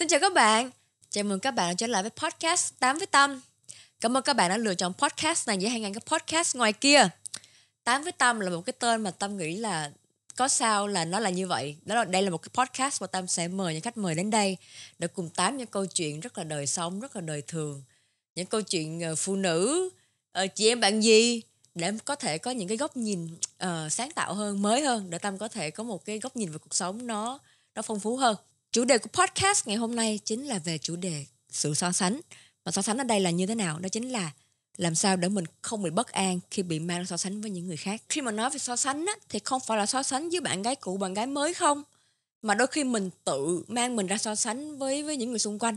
Xin chào các bạn, chào mừng các bạn đã trở lại với podcast 8 với Tâm. Cảm ơn các bạn đã lựa chọn podcast này giữa 2.000 cái podcast ngoài kia. 8 với Tâm là một cái tên mà Tâm nghĩ là có sao là nó là như vậy. Đây là một cái podcast mà Tâm sẽ mời những khách mời đến đây để cùng tám những câu chuyện rất là đời sống, rất là đời thường. Những câu chuyện phụ nữ, chị em bạn gì, để có thể có những cái góc nhìn sáng tạo hơn, mới hơn, để Tâm có thể có một cái góc nhìn về cuộc sống nó phong phú hơn. Chủ đề của podcast ngày hôm nay chính là về chủ đề sự so sánh. Và so sánh ở đây là như thế nào? Đó chính là làm sao để mình không bị bất an khi bị mang so sánh với những người khác. Khi mà nói về so sánh á, thì không phải là so sánh với bạn gái cũ, bạn gái mới không, mà đôi khi mình tự mang mình ra so sánh với những người xung quanh.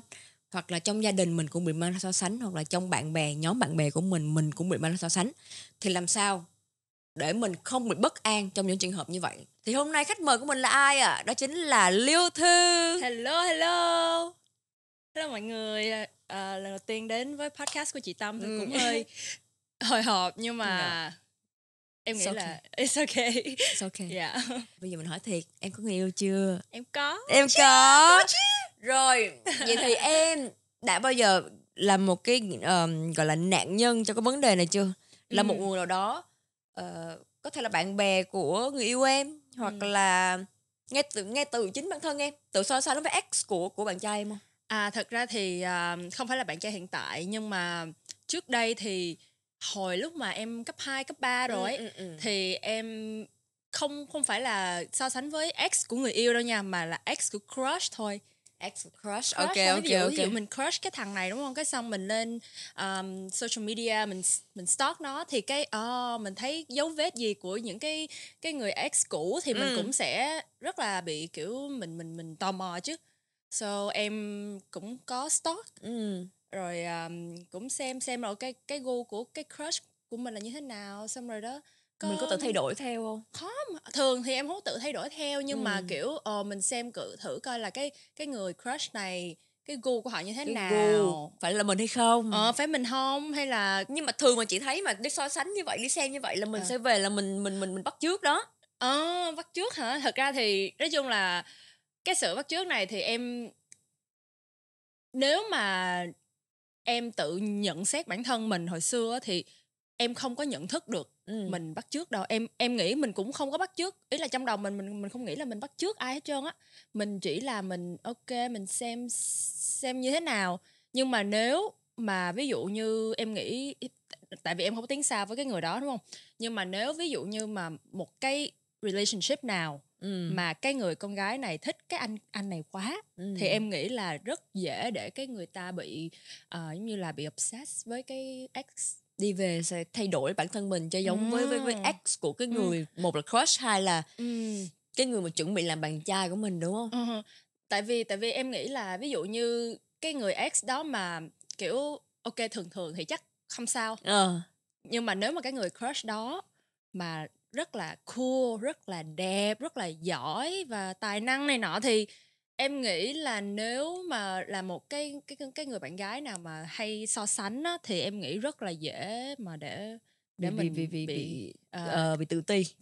Hoặc là trong gia đình mình cũng bị mang ra so sánh, hoặc là trong bạn bè, nhóm bạn bè của mình cũng bị mang ra so sánh. Thì làm sao để mình không bị bất an trong những trường hợp như vậy? Thì hôm nay khách mời của mình là ai ạ? Đó chính là Liêu Thư. Hello mọi người. Lần đầu tiên đến với podcast của chị Tâm thì cũng hơi hồi hộp, nhưng mà em nghĩ là it's okay. It's okay. Yeah. Bây giờ mình hỏi thiệt, em có người yêu chưa? Em có. Có. Rồi, vậy thì em đã bao giờ là một cái gọi là nạn nhân cho cái vấn đề này chưa? Là một người nào đó có thể là bạn bè của người yêu em, hoặc là ngay từ chính bản thân em tự so sánh với ex của bạn trai em không? Thật ra thì không phải là bạn trai hiện tại, nhưng mà trước đây thì hồi lúc mà em cấp 2, cấp 3 rồi ấy, thì em không phải là so sánh với ex của người yêu đâu nha, mà là ex của crush thôi. Ex crush. Ok. Ví dụ mình crush cái thằng này đúng không, cái xong mình lên social media, mình stalk nó, thì cái mình thấy dấu vết gì của những cái người ex cũ thì mình cũng sẽ rất là bị kiểu mình tò mò chứ. So em cũng có stalk, rồi cũng xem rồi cái gu của cái crush của mình là như thế nào, xong rồi đó. Mình có tự thay đổi theo không? Không, thường thì em không tự thay đổi theo, nhưng mà kiểu mình xem thử coi là cái người crush này, cái gu của họ như thế nào, gu phải là mình hay không, phải mình không, hay là... Nhưng mà thường mà chị thấy mà đi so sánh như vậy, đi xem như vậy là mình sẽ về là mình bắt chước đó. Bắt chước hả? Thật ra thì nói chung là cái sự bắt chước này thì em, nếu mà em tự nhận xét bản thân mình hồi xưa thì em không có nhận thức được mình bắt chước đâu. Em nghĩ mình cũng không có bắt chước, ý là trong đầu mình không nghĩ là mình bắt chước ai hết trơn á. Mình chỉ là mình mình xem như thế nào. Nhưng mà nếu mà ví dụ như em nghĩ, tại vì em không có tiếng xa với cái người đó đúng không, nhưng mà nếu ví dụ như mà một cái relationship nào mà cái người con gái này thích cái anh này quá, thì em nghĩ là rất dễ để cái người ta bị giống như là bị obsessed với cái ex, đi về sẽ thay đổi bản thân mình cho giống với ex của cái người, một là crush, hai là cái người mà chuẩn bị làm bạn trai của mình, đúng không? Tại vì em nghĩ là ví dụ như cái người ex đó mà kiểu ok thường thì chắc không sao, nhưng mà nếu mà cái người crush đó mà rất là cool, rất là đẹp, rất là giỏi và tài năng này nọ, thì em nghĩ là nếu mà là một cái người bạn gái nào mà hay so sánh á, thì em nghĩ rất là dễ mà để mình bị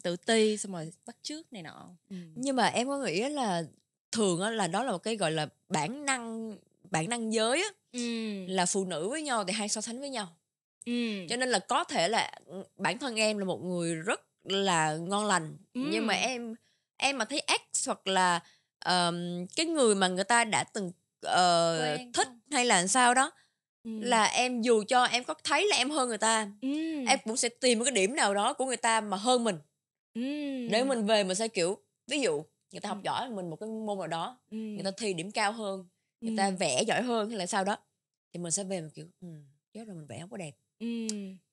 tự ti xong rồi bắt chước này nọ. Nhưng mà em có nghĩ là thường á là đó là một cái gọi là bản năng giới á, là phụ nữ với nhau thì hay so sánh với nhau. Cho nên là có thể là bản thân em là một người rất là ngon lành, nhưng mà em mà thấy ex hoặc là cái người mà người ta đã từng thích hay là sao đó, là em dù cho em có thấy là em hơn người ta, em cũng sẽ tìm một cái điểm nào đó của người ta mà hơn mình, để mình về mình sẽ kiểu, ví dụ người ta học giỏi hơn mình một cái môn nào đó, người ta thi điểm cao hơn, người ta vẽ giỏi hơn hay là sao đó, thì mình sẽ về mình kiểu chết rồi, mình vẽ không có đẹp,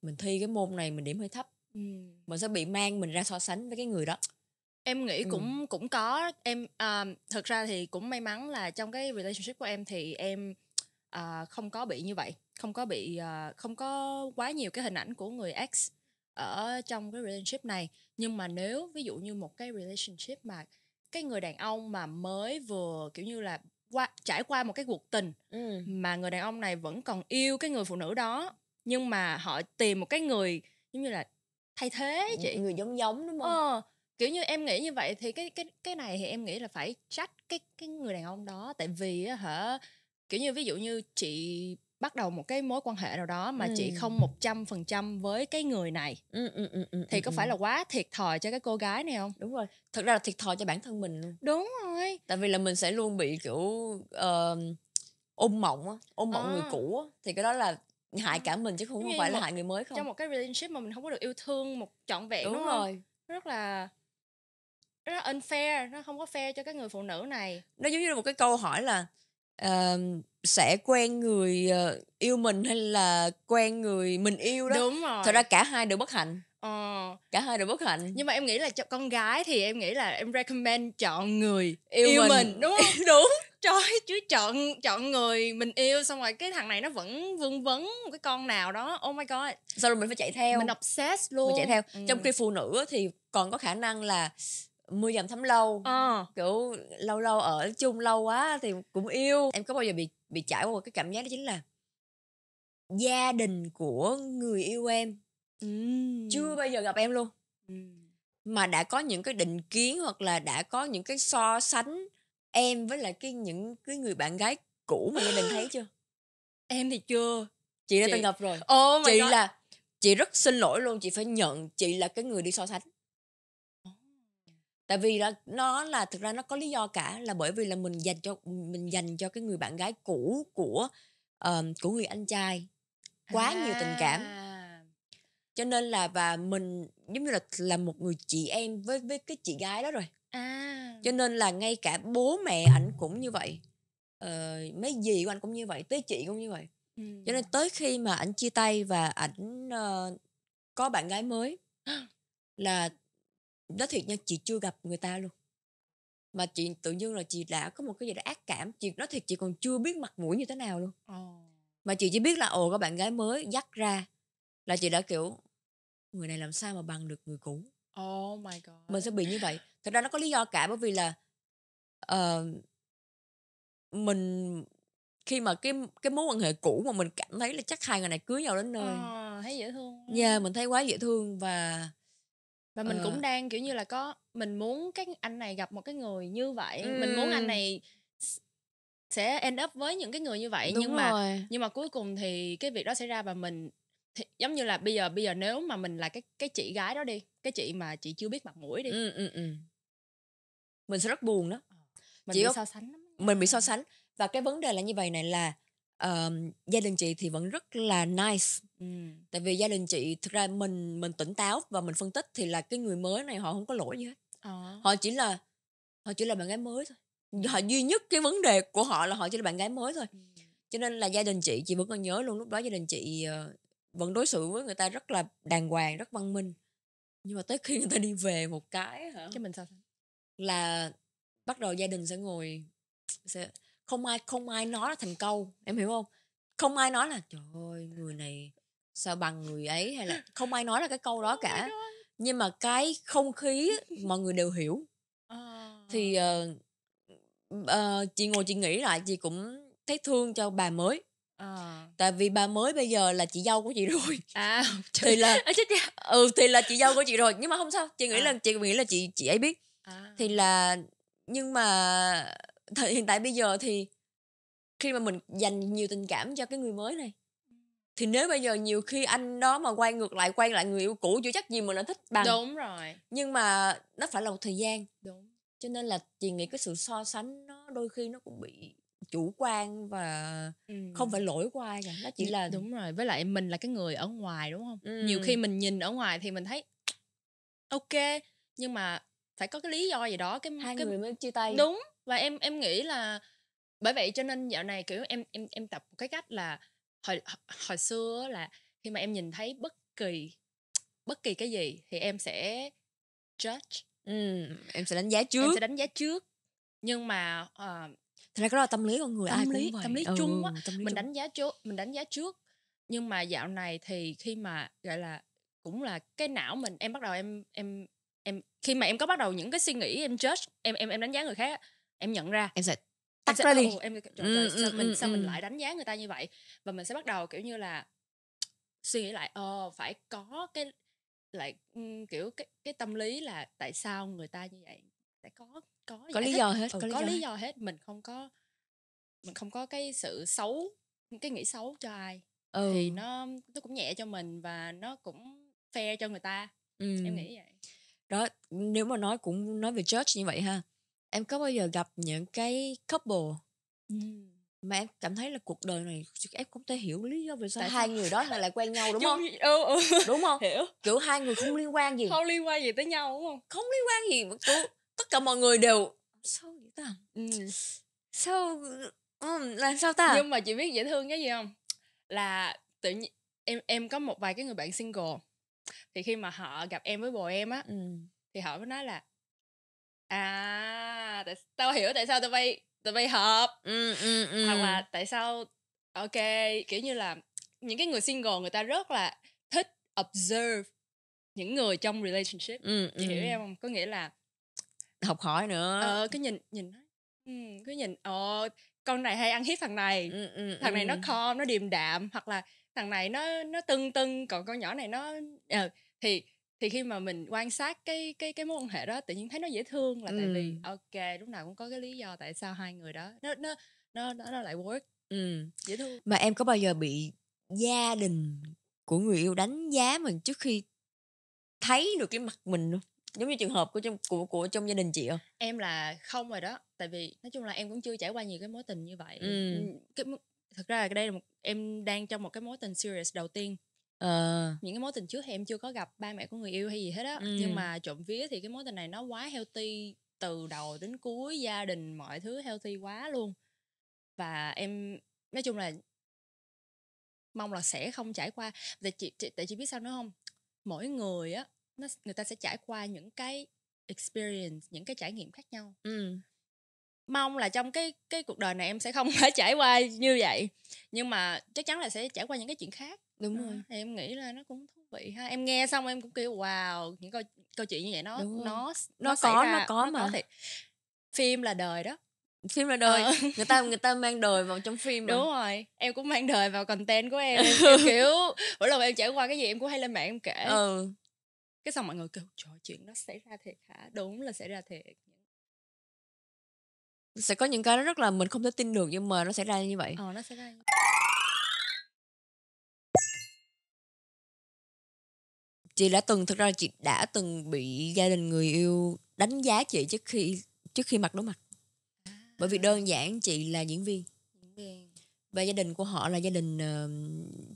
mình thi cái môn này mình điểm hơi thấp, mình sẽ bị mang mình ra so sánh với cái người đó. Em nghĩ cũng có. Em thực ra thì cũng may mắn là trong cái relationship của em thì em không có bị như vậy, không có quá nhiều cái hình ảnh của người ex ở trong cái relationship này. Nhưng mà nếu ví dụ như một cái relationship mà cái người đàn ông mà mới vừa kiểu như là trải qua một cái cuộc tình, mà người đàn ông này vẫn còn yêu cái người phụ nữ đó, nhưng mà họ tìm một cái người giống như là thay thế chị, người giống đúng không? kiểu như em nghĩ như vậy thì cái này thì em nghĩ là phải trách cái người đàn ông đó. Tại vì á hả, kiểu như ví dụ như chị bắt đầu một cái mối quan hệ nào đó mà chị không 100% với cái người này thì có phải là quá thiệt thòi cho cái cô gái này không? Đúng rồi, thật ra là thiệt thòi cho bản thân mình luôn. Đúng rồi. Tại vì là mình sẽ luôn bị kiểu ôm mộng người cũ á, thì cái đó là hại cả mình chứ không phải là hại người mới không. Trong một cái relationship mà mình không có được yêu thương một trọn vẹn, đúng không? Rồi. Rất là unfair, nó không có fair cho cái người phụ nữ này. Nó giống như là một cái câu hỏi là sẽ quen người yêu mình hay là quen người mình yêu đó. Đúng rồi. Thật ra cả hai đều bất hạnh. Cả hai đều bất hạnh. Nhưng mà em nghĩ là cho con gái thì em nghĩ là em recommend chọn người yêu mình đúng không? Đúng. Trời, chứ chọn người mình yêu xong rồi cái thằng này nó vẫn vương vấn một cái con nào đó. Oh my god. Sau rồi mình phải chạy theo. Mình obsessed luôn. Mình chạy theo. Trong khi phụ nữ thì còn có khả năng là mưa dầm thấm lâu. Kiểu lâu lâu ở chung lâu quá thì cũng yêu. Em có bao giờ bị trải qua một cái cảm giác đó chính là gia đình của người yêu em chưa bao giờ gặp em luôn, mà đã có những cái định kiến hoặc là đã có những cái so sánh em với lại những cái người bạn gái cũ mà gia đình thấy chưa? Em thì chưa. Chị đã từng gặp rồi. Oh my chị god. Là chị rất xin lỗi luôn, chị phải nhận chị là cái người đi so sánh. Tại vì là nó là thực ra nó có lý do cả, là bởi vì là mình dành cho cái người bạn gái cũ của người anh trai quá nhiều tình cảm, cho nên là và mình giống như là một người chị em với cái chị gái đó rồi. Cho nên là ngay cả bố mẹ ảnh cũng như vậy, mấy dì của anh cũng như vậy, tới chị cũng như vậy. Cho nên tới khi mà ảnh chia tay và ảnh có bạn gái mới là nói thiệt nha, chị chưa gặp người ta luôn, mà chị tự nhiên là chị đã có một cái gì đó ác cảm. Chị nói thiệt, chị còn chưa biết mặt mũi như thế nào luôn. Mà chị chỉ biết là có bạn gái mới dắt ra là chị đã kiểu người này làm sao mà bằng được người cũ. Oh my god. Mình sẽ bị như vậy. Thật ra nó có lý do cả, bởi vì là mình khi mà cái mối quan hệ cũ mà mình cảm thấy là chắc hai người này cưới nhau đến nơi. Thấy dễ thương. Mình thấy quá dễ thương và mình cũng đang kiểu như là mình muốn cái anh này gặp một cái người như vậy. Mình muốn anh này sẽ end up với những cái người như vậy. Đúng nhưng mà cuối cùng thì cái việc đó xảy ra và mình thì giống như là bây giờ nếu mà mình là cái chị gái đó đi, cái chị mà chị chưa biết mặt mũi đi, mình sẽ rất buồn đó. Mình bị so sánh lắm. Mình bị so sánh. Và cái vấn đề là như vậy này, là gia đình chị thì vẫn rất là nice. Tại vì gia đình chị thực ra mình tỉnh táo và mình phân tích thì là cái người mới này họ không có lỗi gì hết. Họ chỉ là bạn gái mới thôi. Họ duy nhất cái vấn đề của họ là họ chỉ là bạn gái mới thôi. Cho nên là gia đình chị vẫn còn nhớ luôn, lúc đó gia đình chị vẫn đối xử với người ta rất là đàng hoàng, rất văn minh. Nhưng mà tới khi người ta đi về một cái mình so sánh là bắt đầu gia đình sẽ ngồi, không ai nói là thành câu, em hiểu không? Không ai nói là trời ơi người này sao bằng người ấy, hay là không ai nói là cái câu đó cả. Nhưng mà cái không khí mọi người đều hiểu. Thì chị ngồi chị nghĩ lại, chị cũng thấy thương cho bà mới. Tại vì bà mới bây giờ là chị dâu của chị rồi. Thì là thì là chị dâu của chị rồi. Nhưng mà không sao, chị nghĩ là chị ấy biết. Thì là nhưng mà hiện tại bây giờ thì khi mà mình dành nhiều tình cảm cho cái người mới này, thì nếu bây giờ nhiều khi anh đó mà quay lại người yêu cũ, chưa chắc gì mình đã thích bằng. Đúng rồi. Nhưng mà nó phải là một thời gian. Đúng. Cho nên là chị nghĩ cái sự so sánh nó đôi khi nó cũng bị chủ quan và không phải lỗi của ai cả. Nó chỉ là đúng rồi. Với lại mình là cái người ở ngoài, đúng không? Nhiều khi mình nhìn ở ngoài thì mình thấy ok, nhưng mà phải có cái lý do gì đó hai người mới chia tay. Đúng. Và em nghĩ là bởi vậy cho nên dạo này kiểu em tập một cái cách là hồi xưa là khi mà em nhìn thấy bất kỳ cái gì thì em sẽ judge. Em sẽ đánh giá trước. Em sẽ đánh giá trước. Nhưng mà thật ra cái đó là tâm lý con người, ai cũng vậy. Tâm lý chung á. Mình đánh giá trước. Nhưng mà dạo này thì khi mà gọi là cũng là cái não mình, em bắt đầu em khi mà em có bắt đầu những cái suy nghĩ em judge, em đánh giá người khác, em nhận ra em sẽ tắt ra đi. Sao mình lại đánh giá người ta như vậy. Và mình sẽ bắt đầu kiểu như là suy nghĩ lại phải có lại kiểu cái tâm lý là tại sao người ta như vậy, sẽ có Có giải lý thích. do hết, Có lý do hết. Mình không có cái sự xấu, cái nghĩ xấu cho ai. Thì nó cũng nhẹ cho mình và nó cũng fair cho người ta. Em nghĩ vậy. Đó, nếu mà nói về judge như vậy ha, em có bao giờ gặp những cái couple mà em cảm thấy là cuộc đời này em không thể hiểu lý do vì sao Tại hai sao? người đó lại quen nhau, đúng không? Đúng không? Hiểu. Kiểu hai người không liên quan gì. Không liên quan gì tới nhau đúng không? Không liên quan gì, kiểu tất cả mọi người đều sao vậy ta? Sao là sao ta? Nhưng mà chị biết dễ thương cái gì không? Là tự nhiên em có một vài cái người bạn single, thì khi mà họ gặp em với bồ em á, thì họ mới nói là tao hiểu tại sao tụi bay hợp. Hoặc là tại sao, ok, kiểu như là những cái người single người ta rất là thích observe những người trong relationship. Chị hiểu em không? Có nghĩa là học hỏi nữa. cứ nhìn cứ nhìn con này hay ăn hiếp thằng này, thằng này nó calm, nó điềm đạm, hoặc là thằng này nó tưng, còn con nhỏ này nó thì khi mà mình quan sát cái mối quan hệ đó, tự nhiên thấy nó dễ thương, là tại vì ok, lúc nào cũng có cái lý do tại sao hai người đó nó lại work. Dễ thương. Mà em có bao giờ bị gia đình của người yêu đánh giá mình trước khi thấy được cái mặt mình không? Giống như trường hợp của trong gia đình chị không? Em là không rồi đó, tại vì nói chung là em cũng chưa trải qua nhiều cái mối tình như vậy. Thật ra là đây là em đang trong một cái mối tình serious đầu tiên. Những cái mối tình trước thì em chưa có gặp ba mẹ của người yêu hay gì hết á. Nhưng mà trộm vía thì cái mối tình này nó quá healthy, từ đầu đến cuối, gia đình mọi thứ healthy quá luôn. Và em nói chung là mong là sẽ không trải qua. Tại chị biết sao nữa không? Mỗi người á, người ta sẽ trải qua những cái experience, những cái trải nghiệm khác nhau. Mong là trong cái cuộc đời này em sẽ không phải trải qua như vậy, nhưng mà chắc chắn là sẽ trải qua những cái chuyện khác. Đúng rồi. Thì em nghĩ là nó cũng thú vị ha. Em nghe xong em cũng kiểu wow, những câu chuyện như vậy nó xảy ra, nó có thiệt. Phim là đời đó. Phim là đời. Người ta mang đời vào trong phim mà. Đúng rồi, em cũng mang đời vào content của em. Em kiểu mỗi lần em trải qua cái gì em cũng hay lên mạng em kể. Cái xong mọi người kêu trời, chuyện đó xảy ra thiệt hả? Đúng là xảy ra thiệt. Sẽ có những cái nó rất là mình không thể tin được, nhưng mà nó xảy ra như vậy. Nó xảy ra. Thực ra chị đã từng bị gia đình người yêu đánh giá chị trước khi mặt đối mặt. Bởi vì đơn giản chị là diễn viên. Và gia đình của họ là gia đình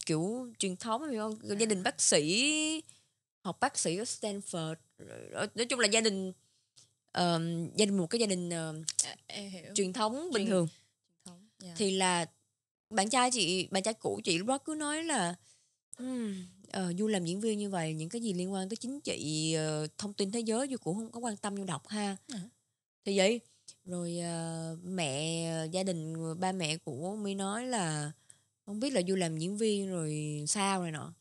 kiểu truyền thống, hiểu không? Gia đình bác sĩ, học bác sĩ ở Stanford. Nói chung là gia đình một cái gia đình truyền thống bình thường. Thì là bạn trai cũ chị lúc đó cứ nói là Du làm diễn viên như vậy, những cái gì liên quan tới chính trị, thông tin thế giới Du cũng không có quan tâm Du đọc ha. Thì vậy rồi ba mẹ của My nói là không biết là Du làm diễn viên rồi sao này nọ.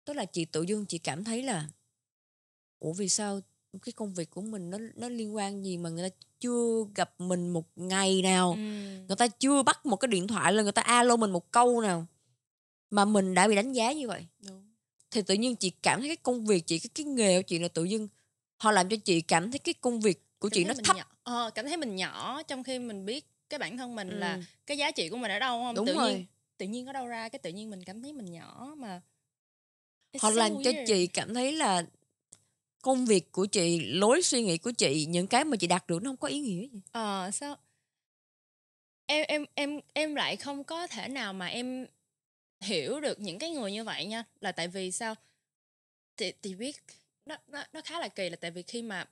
Tức là chị tự dưng chị cảm thấy là ủa vì sao cái công việc của mình nó liên quan gì mà người ta chưa gặp mình một ngày nào, người ta chưa bắt một cái điện thoại lên người ta alo mình một câu nào mà mình đã bị đánh giá như vậy. Đúng. Thì tự nhiên chị cảm thấy cái công việc chị, cái nghề của chị là tự dưng họ làm cho chị cảm thấy cái công việc của chị nó thấp. Cảm thấy mình nhỏ trong khi mình biết cái bản thân mình là cái giá trị của mình ở đâu không? Đúng rồi. Tự nhiên ở đâu ra cái tự nhiên mình cảm thấy mình nhỏ mà. Họ làm cho chị cảm thấy là công việc của chị, lối suy nghĩ của chị, những cái mà chị đạt được nó không có ý nghĩa gì. Sao? Em lại không có thể nào mà em hiểu được những cái người như vậy nha. Là tại vì sao? Thì biết nó khá là kỳ, là tại vì khi mà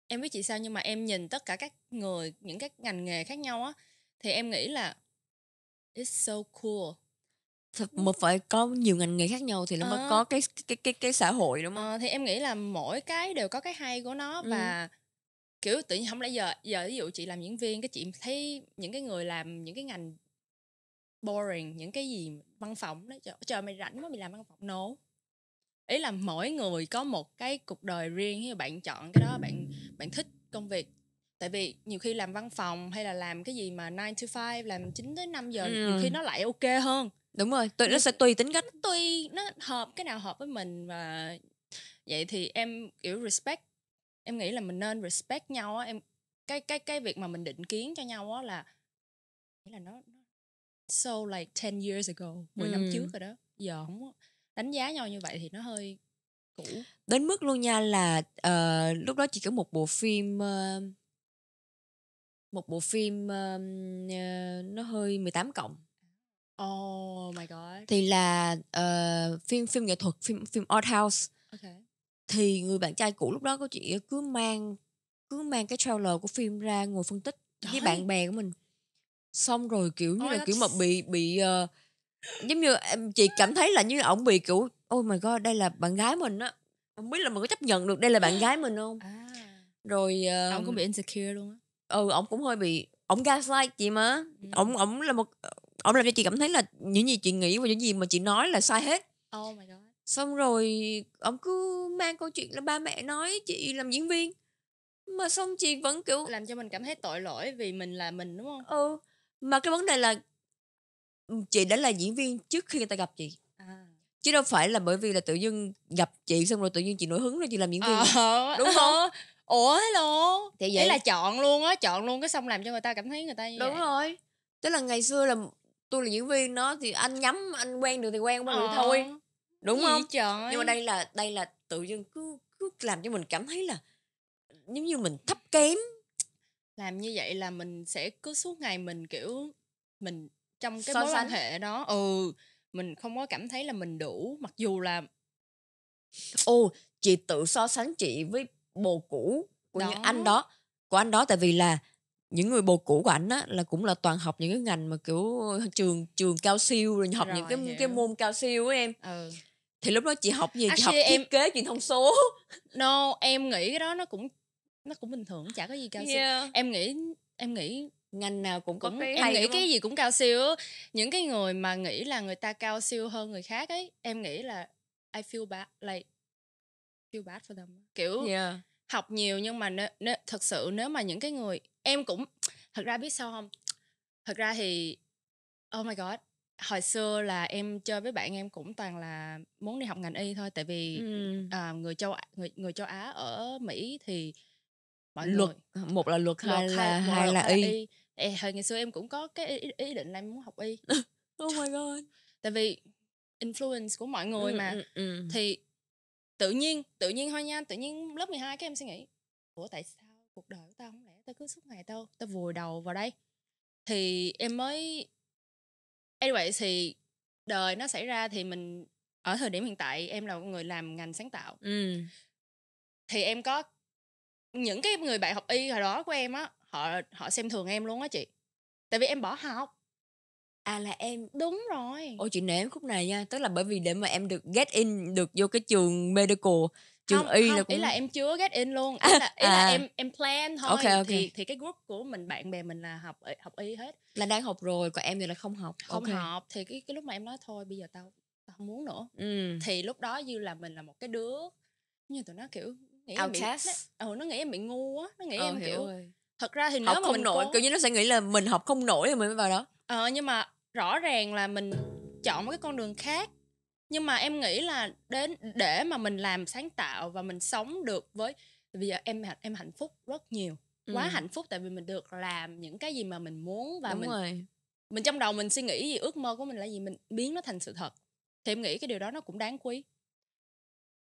em biết chị sao, nhưng mà em nhìn tất cả các người, những cái ngành nghề khác nhau á, thì em nghĩ là it's so cool. Một phải có nhiều ngành nghề khác nhau thì nó mới có cái xã hội, đúng không? Thì em nghĩ là mỗi cái đều có cái hay của nó. Và kiểu tự nhiên không lẽ giờ ví dụ chị làm diễn viên, cái chị thấy những cái người làm những cái ngành boring, những cái gì văn phòng đó, trời mày rảnh quá mày làm văn phòng. No, ý là mỗi người có một cái cuộc đời riêng. Khi mà bạn chọn cái đó, bạn thích công việc. Tại vì nhiều khi làm văn phòng hay là làm cái gì mà 9 to 5, làm 9 tới 5 giờ, nhiều khi nó lại ok hơn. Đúng rồi, nó sẽ tùy tính cách. Nó hợp, cái nào hợp với mình. Và vậy thì em kiểu respect, em nghĩ là mình nên respect nhau á. Em cái việc mà mình định kiến cho nhau á là nghĩ là nó so like 10 years ago, 10 năm trước rồi đó. Giờ không có đánh giá nhau như vậy thì nó hơi cũ. Đến mức luôn nha là lúc đó chỉ có một bộ phim nó hơi 18 cộng. Oh my god. Thì là phim nghệ thuật, phim art house. Okay. Thì người bạn trai cũ lúc đó của chị cứ mang cái trailer của phim ra ngồi phân tích với bạn bè của mình. Xong rồi kiểu như là kiểu mà bị giống như chị cảm thấy là như là ổng bị kiểu oh my god, đây là bạn gái mình á. Không biết là mình có chấp nhận được đây là bạn gái mình không? Rồi Ông cũng bị insecure luôn á. ổng cũng hơi bị, ổng gaslight chị mà. Ổng là một, ổng làm cho chị cảm thấy là những gì chị nghĩ và những gì mà chị nói là sai hết. Oh my god. Xong rồi ổng cứ mang câu chuyện là ba mẹ nói chị làm diễn viên, mà xong chị vẫn kiểu làm cho mình cảm thấy tội lỗi vì mình là mình, đúng không? Mà cái vấn đề là chị đã là diễn viên trước khi người ta gặp chị. Chứ đâu phải là bởi vì là tự dưng gặp chị xong rồi tự nhiên chị nổi hứng rồi chị làm diễn viên. Đúng không? Ủa hello. Thì vậy ý là chọn luôn á, chọn luôn cái xong làm cho người ta cảm thấy người ta như đúng vậy. rồi. Tức là ngày xưa là tôi là diễn viên đó, thì anh nhắm anh quen được thì quen, quen được thì thôi. Đúng gì không? trời. Nhưng mà đây là tự dưng cứ làm cho mình cảm thấy là giống như mình thấp kém. Làm như vậy là mình sẽ cứ suốt ngày mình kiểu mình trong cái So mối quan sánh. hệ đó mình không có cảm thấy là mình đủ, mặc dù là chị tự so sánh chị với bồ cũ của đó. những anh đó, của anh đó, tại vì là những người bồ cũ của ảnh á là cũng là toàn học những cái ngành mà kiểu trường cao siêu, rồi học Rồi, những cái môn cao siêu á em. Thì lúc đó chị học gì? Chị học thiết kế truyền thông số. No, em nghĩ cái đó nó cũng bình thường, chả có gì cao siêu. Em nghĩ ngành nào cũng có cái em hay, nghĩ đúng cái không? gì cũng cao siêu. Những cái người mà nghĩ là người ta cao siêu hơn người khác ấy, em nghĩ là I feel bad for them. Kiểu học nhiều nhưng mà thật sự nếu mà những cái người em cũng thật ra biết sao không? Thật ra thì oh my god, hồi xưa là em chơi với bạn em cũng toàn là muốn đi học ngành y thôi, tại vì người châu Á ở Mỹ thì mọi luật, người một là luật hai là y. Hồi ngày xưa em cũng có cái ý định là em muốn học y. Oh my god. Tại vì influence của mọi người mà. Thì tự nhiên thôi nha, tự nhiên lớp 12 các em suy nghĩ ủa tại sao cuộc đời của tao không lẽ tao cứ suốt ngày tao vùi đầu vào đây. Thì em mới anyway thì đời nó xảy ra, thì mình ở thời điểm hiện tại em là một người làm ngành sáng tạo. Thì em có những cái người bạn học y hồi đó của em á, họ xem thường em luôn á chị, tại vì em bỏ học. Là em. Đúng rồi. Chị nể em khúc này nha, tức là bởi vì để mà em được get in được vô cái trường medical, trường y là cũng... ý là em chưa get in luôn. Ý là em plan thôi. Okay. Thì cái group của mình, bạn bè mình là học y hết, là đang học rồi, còn em thì là không học. Học. Thì cái lúc mà em nói thôi bây giờ tao không muốn nữa, thì lúc đó như là mình là một cái đứa như tụi nó kiểu nghĩ em bị nó nghĩ em bị ngu á, nó nghĩ em kiểu rồi. Thật ra thì học nếu mà không mình nổi, kiểu như nó sẽ nghĩ là mình học không nổi rồi mình mới vào đó. Nhưng mà rõ ràng là mình chọn một cái con đường khác. Nhưng mà em nghĩ là để mà mình làm sáng tạo và mình sống được với, bây giờ em hạnh phúc rất nhiều, quá hạnh phúc, tại vì mình được làm những cái gì mà mình muốn, và mình trong đầu mình suy nghĩ gì, ước mơ của mình là gì, mình biến nó thành sự thật. Thì em nghĩ cái điều đó nó cũng đáng quý.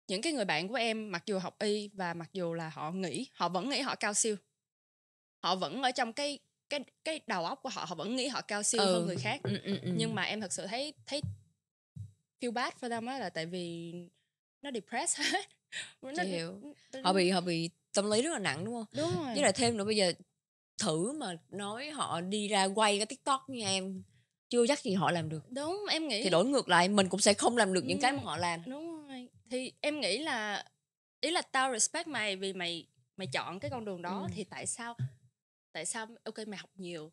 Những cái người bạn của em mặc dù học y và mặc dù là họ vẫn nghĩ họ cao siêu, họ vẫn ở trong cái đầu óc của họ vẫn nghĩ họ cao siêu hơn người khác. Nhưng mà em thật sự thấy feel bad for them á, là tại vì nó depressed hết. Chị hiểu. Họ bị tâm lý rất là nặng, đúng không? Đúng rồi. Với lại thêm nữa, bây giờ thử mà nói họ đi ra quay cái TikTok như em, chưa chắc gì họ làm được. Đúng, em nghĩ thì đổi ngược lại mình cũng sẽ không làm được những cái mà họ làm. Đúng rồi. Thì em nghĩ là ý là tao respect mày vì mày chọn cái con đường đó. Thì tại sao ok mày học nhiều,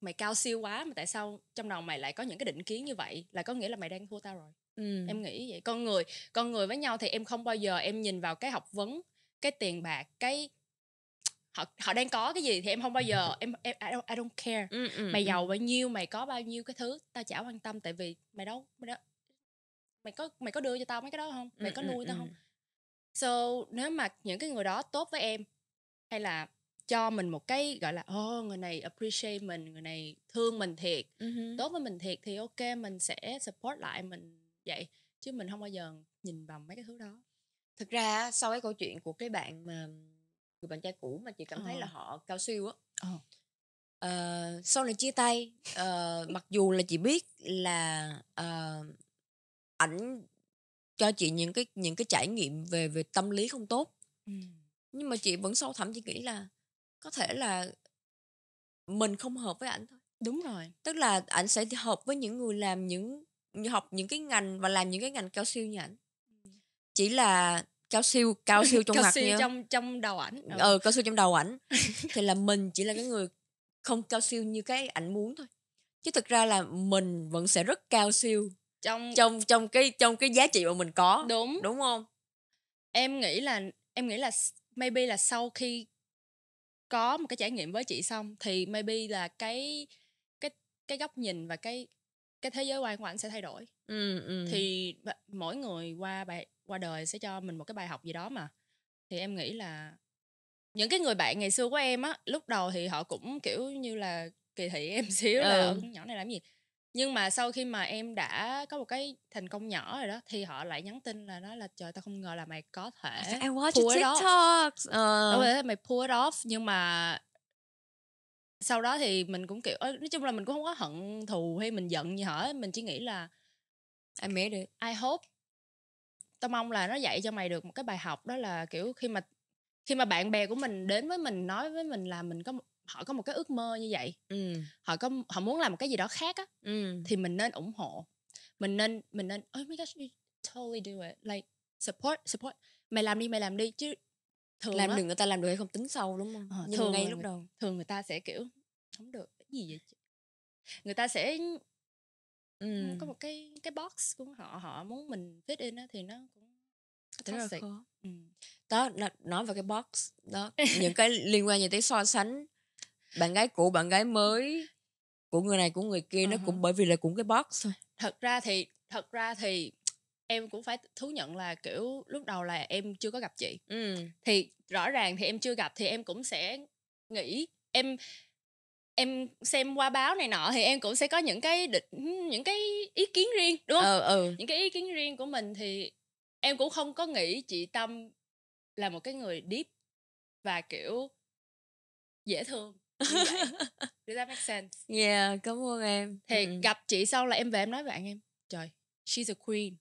mày cao siêu quá, mà tại sao trong đầu mày lại có những cái định kiến như vậy, là có nghĩa là mày đang thua tao rồi. Em nghĩ vậy. Con người với nhau thì em không bao giờ em nhìn vào cái học vấn, cái tiền bạc, cái họ đang có cái gì thì em không bao giờ em I don't care. Mày giàu bao nhiêu, mày có bao nhiêu cái thứ, tao chả quan tâm, tại vì mày đâu mày có đưa cho tao mấy cái đó không, mày có nuôi tao không. So nếu mà những cái người đó tốt với em, hay là cho mình một cái gọi là người này appreciate mình, người này thương mình thiệt, tốt với mình thiệt, thì ok, mình sẽ support lại mình vậy. Chứ mình không bao giờ nhìn vào mấy cái thứ đó. Thực ra sau cái câu chuyện của cái bạn mà người bạn trai cũ mà chị cảm thấy là họ cao siêu á, sau này chia tay, mặc dù là chị biết là ảnh cho chị những cái trải nghiệm về tâm lý không tốt, nhưng mà chị vẫn sâu thẳm chị nghĩ là có thể là mình không hợp với ảnh thôi. Đúng rồi. Tức là ảnh sẽ hợp với những người làm học những cái ngành và làm những cái ngành cao siêu như ảnh. Chỉ là cao siêu trong cao mặt siêu nha. trong đầu ảnh. Cao siêu trong đầu ảnh. Thì là mình chỉ là cái người không cao siêu như cái ảnh muốn thôi. Chứ thực ra là mình vẫn sẽ rất cao siêu trong cái giá trị mà mình có. Đúng không? Em nghĩ là maybe là sau khi có một cái trải nghiệm với chị xong thì maybe là cái góc nhìn và cái thế giới quan của anh sẽ thay đổi. Thì mỗi người qua đời sẽ cho mình một cái bài học gì đó mà. Thì em nghĩ là những cái người bạn ngày xưa của em á, lúc đầu thì họ cũng kiểu như là kỳ thị em xíu là con nhỏ này làm gì. Nhưng mà sau khi mà em đã có một cái thành công nhỏ rồi đó, thì họ lại nhắn tin là nói là trời, tao không ngờ là mày có thể I watch your TikTok. Đúng rồi, mày pull it off. Nhưng mà sau đó thì mình cũng kiểu nói chung là mình cũng không có hận thù hay mình giận gì hết. Mình chỉ nghĩ là I made it. I hope, tao mong là nó dạy cho mày được một cái bài học. Đó là kiểu khi mà bạn bè của mình đến với mình nói với mình là họ có một cái ước mơ như vậy, họ muốn làm một cái gì đó khác á, thì mình nên ủng hộ. Mình nên oh my gosh, you totally do it, like support. Mày làm đi chứ thường làm được người ta làm được hay không tính sau, đúng không? Nhưng thường ngay lúc đầu thường người ta sẽ kiểu không được cái gì vậy, người ta sẽ có một cái box của họ muốn mình fit in á, thì nó cũng rất là khó. Đó, nói về cái box đó, những cái liên quan như tới so sánh bạn gái cũ bạn gái mới của người này của người kia, nó cũng bởi vì là cũng cái box thôi. Thật ra thì em cũng phải thú nhận là kiểu lúc đầu là em chưa có gặp chị. Thì rõ ràng thì em chưa gặp thì em cũng sẽ nghĩ, em xem qua báo này nọ thì em cũng sẽ có những cái ý kiến riêng, đúng không? Những cái ý kiến riêng của mình, thì em cũng không có nghĩ chị Tâm là một cái người deep và kiểu dễ thương như vậy. Does that make sense? Yeah, cảm ơn em. Thì gặp chị sau là em về em nói với bạn em, trời, she's a queen.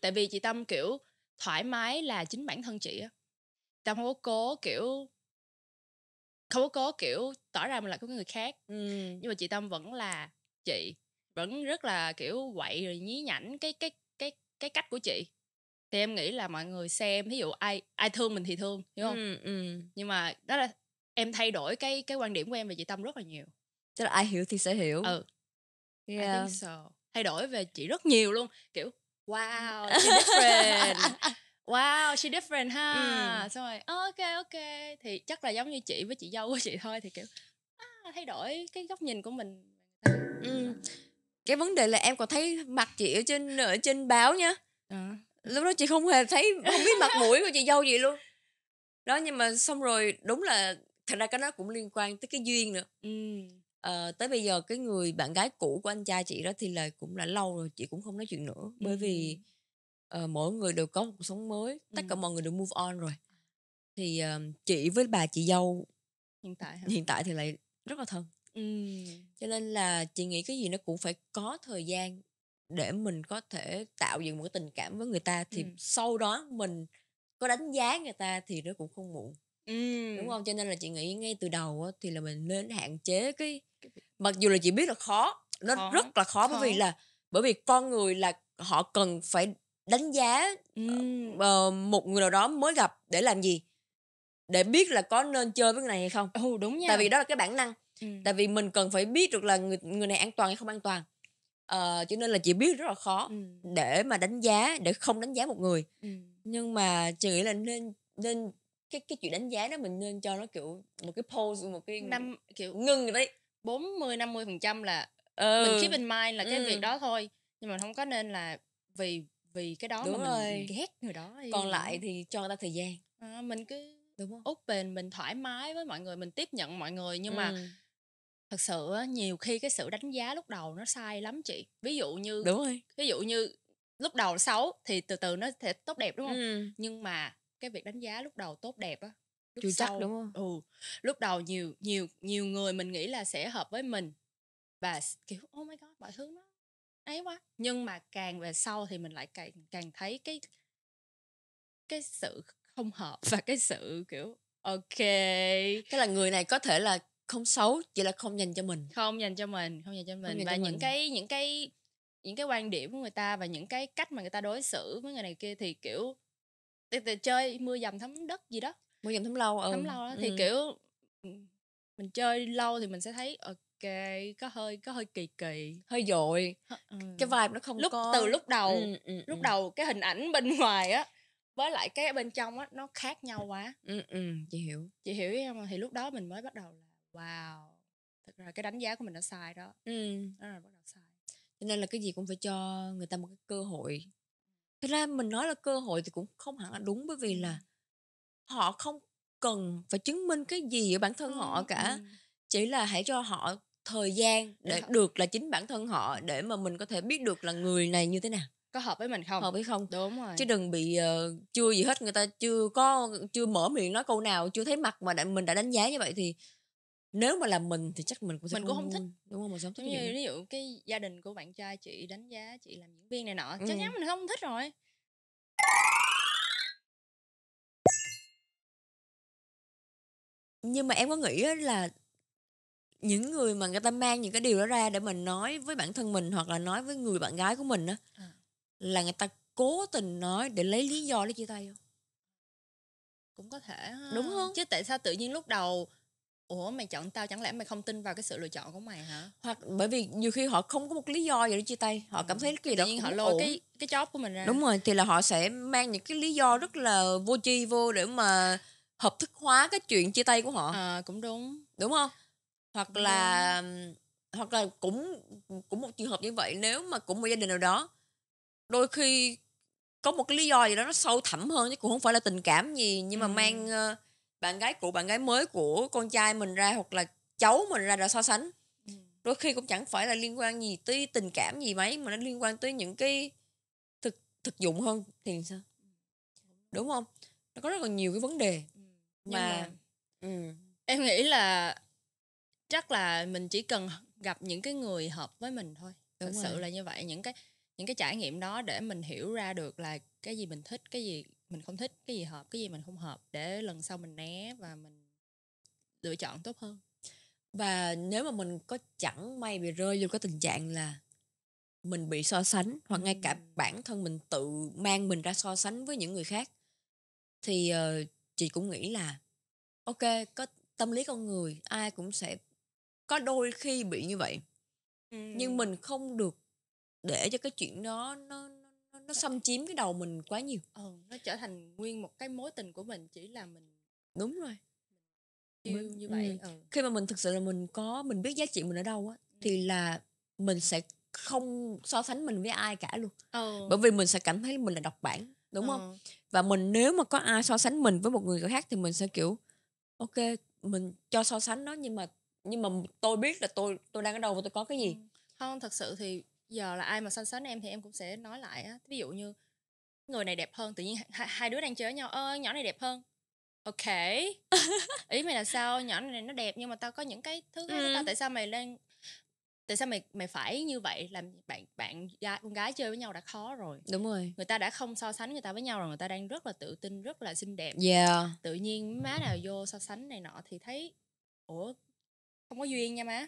Tại vì chị Tâm kiểu thoải mái là chính bản thân chị á. Tâm không có cố kiểu tỏ ra mình là có người khác. Nhưng mà chị Tâm vẫn là chị, vẫn rất là kiểu quậy rồi nhí nhảnh cái cách của chị. Thì em nghĩ là mọi người xem, ví dụ ai thương mình thì thương, hiểu không? Nhưng mà đó là em thay đổi cái quan điểm của em về chị Tâm rất là nhiều. Tức là ai hiểu thì sẽ hiểu. I think so. Thay đổi về chị rất nhiều luôn, kiểu wow, she different. Wow, she different ha. Xong rồi ok. Thì chắc là giống như chị với chị dâu của chị thôi. Thì kiểu thay đổi cái góc nhìn của mình. Cái vấn đề là em còn thấy mặt chị ở trên báo nha. Lúc đó chị không hề thấy, không biết mặt mũi của chị dâu gì luôn đó. Nhưng mà xong rồi đúng là thật ra cái đó cũng liên quan tới cái duyên nữa. Tới bây giờ cái người bạn gái cũ của anh trai chị đó thì là cũng đã lâu rồi chị cũng không nói chuyện nữa. Bởi vì mỗi người đều có một cuộc sống mới, tất cả mọi người đều move on rồi. Thì chị với bà chị dâu hiện tại thì lại rất là thân. Cho nên là chị nghĩ cái gì nó cũng phải có thời gian để mình có thể tạo dựng một cái tình cảm với người ta. Thì sau đó mình có đánh giá người ta thì nó cũng không muộn. Đúng không? Cho nên là chị nghĩ ngay từ đầu thì là mình nên hạn chế cái mặc dù là chị biết là khó, nó rất là khó. Bởi vì con người là họ cần phải đánh giá một người nào đó mới gặp để làm gì, để biết là có nên chơi với người này hay không. Đúng nha. Tại vì đó là cái bản năng. Tại vì mình cần phải biết được là người này an toàn hay không an toàn. Cho nên là chị biết rất là khó để mà đánh giá, để không đánh giá một người. Nhưng mà chị nghĩ là nên cái chuyện đánh giá đó mình nên cho nó kiểu một cái pause, một cái kiểu ngưng rồi đấy. 40-50% là mình keep in mind là cái việc đó thôi. Nhưng mà không có nên là vì cái đó Đúng mà rồi. mình ghét người đó hay Còn gì lại đó. thì cho người ta thời gian. Mình cứ Đúng không? open, mình thoải mái với mọi người, mình tiếp nhận mọi người. Nhưng mà thật sự á, nhiều khi cái sự đánh giá lúc đầu nó sai lắm chị. Ví dụ như lúc đầu xấu thì từ từ nó sẽ tốt đẹp, đúng không? Nhưng mà cái việc đánh giá lúc đầu tốt đẹp á, lúc Chưa chắc, sau đúng không? lúc đầu nhiều người mình nghĩ là sẽ hợp với mình và kiểu oh my god, mọi thứ nó ấy quá. Nhưng mà càng về sau thì mình lại càng thấy cái sự không hợp và cái sự kiểu ok, Tức là người này có thể là không xấu, chỉ là không dành cho mình. không dành cho mình và những cái quan điểm của người ta và những cái cách mà người ta đối xử với người này kia thì kiểu từ chơi mưa dầm thấm đất gì đó, Mưa dầm thấm lâu. thấm lâu đó thì kiểu mình chơi lâu thì mình sẽ thấy ok, có hơi kỳ kỳ, hơi dội. Cái vibe nó không có từ lúc đầu cái hình ảnh bên ngoài á với lại cái ở bên trong á nó khác nhau quá. Chị hiểu không? Thì lúc đó mình mới bắt đầu là wow, thực ra cái đánh giá của mình nó sai đó. Đó là bắt đầu sai. Cho nên là cái gì cũng phải cho người ta một cái cơ hội. Thật ra mình nói là cơ hội thì cũng không hẳn là đúng, bởi vì là họ không cần phải chứng minh cái gì ở bản thân họ cả. Chỉ là hãy cho họ thời gian để được là chính bản thân họ, để mà mình có thể biết được là người này như thế nào, có hợp với mình không, hợp hay không. Đúng rồi. Chứ đừng bị chưa gì hết, người ta chưa mở miệng nói câu nào, chưa thấy mặt mà mình đã đánh giá như vậy thì nếu mà là mình thì chắc mình cũng sẽ không thích, đúng không? Mình sống thích giống như vậy. ví dụ cái gia đình của bạn trai chị đánh giá chị làm diễn viên này nọ, chắc chắn mình không thích rồi. Nhưng mà em có nghĩ là những người mà người ta mang những cái điều đó ra để mình nói với bản thân mình hoặc là nói với người bạn gái của mình á, là người ta cố tình nói để lấy lý do để chia tay không? Cũng có thể ha. Đúng không? Chứ tại sao tự nhiên lúc đầu ủa mày chọn tao, chẳng lẽ mày không tin vào cái sự lựa chọn của mày hả? Hoặc bởi vì nhiều khi họ không có một lý do gì để chia tay, họ cảm thấy cái gì tự đó nhiên cũng họ lôi ổn. cái job của mình ra. Đúng rồi, thì là họ sẽ mang những cái lý do rất là vô tri vô để mà hợp thức hóa cái chuyện chia tay của họ. Cũng đúng. Đúng không? Hoặc là cũng một trường hợp như vậy, nếu mà cũng một gia đình nào đó đôi khi có một cái lý do gì đó nó sâu thẳm hơn, chứ cũng không phải là tình cảm gì, nhưng mà mang bạn gái cũ, bạn gái mới của con trai mình ra hoặc là cháu mình ra để so sánh. Đôi khi cũng chẳng phải là liên quan gì tới tình cảm gì mấy, mà nó liên quan tới những cái thực dụng hơn thì sao? Đúng không? Nó có rất là nhiều cái vấn đề mà em nghĩ là chắc là mình chỉ cần gặp những cái người hợp với mình thôi. Thật sự là như vậy. Những cái trải nghiệm đó để mình hiểu ra được là cái gì mình thích, cái gì mình không thích, cái gì hợp, cái gì mình không hợp, để lần sau mình né và mình lựa chọn tốt hơn. Và nếu mà mình có chẳng may bị rơi vô cái tình trạng là mình bị so sánh, hoặc ngay cả bản thân mình tự mang mình ra so sánh với những người khác, thì chị cũng nghĩ là ok, có tâm lý con người ai cũng sẽ có đôi khi bị như vậy. Nhưng mình không được để cho cái chuyện đó nó xâm chiếm cái đầu mình quá nhiều. Nó trở thành nguyên một cái mối tình của mình, chỉ là mình đúng rồi yêu như vậy. Khi mà mình thực sự là mình biết giá trị mình ở đâu á, thì là mình sẽ không so sánh mình với ai cả luôn. Bởi vì mình sẽ cảm thấy mình là độc bản, đúng không? Và mình nếu mà có ai so sánh mình với một người khác thì mình sẽ kiểu ok, mình cho so sánh nó, nhưng mà tôi biết là tôi đang ở đâu và tôi có cái gì. Không, thật sự thì giờ là ai mà so sánh em thì em cũng sẽ nói lại á. Ví dụ như người này đẹp hơn, tự nhiên hai đứa đang chơi với nhau, nhỏ này đẹp hơn. Ok. Ý mày là sao? Nhỏ này nó đẹp nhưng mà tao có những cái thứ khác của tao. Tại sao mày phải như vậy? Làm con gái chơi với nhau đã khó rồi. Đúng rồi. Người ta đã không so sánh người ta với nhau rồi, người ta đang rất là tự tin, rất là xinh đẹp. Yeah. Tự nhiên má nào vô so sánh này nọ thì thấy ủa không có duyên nha má.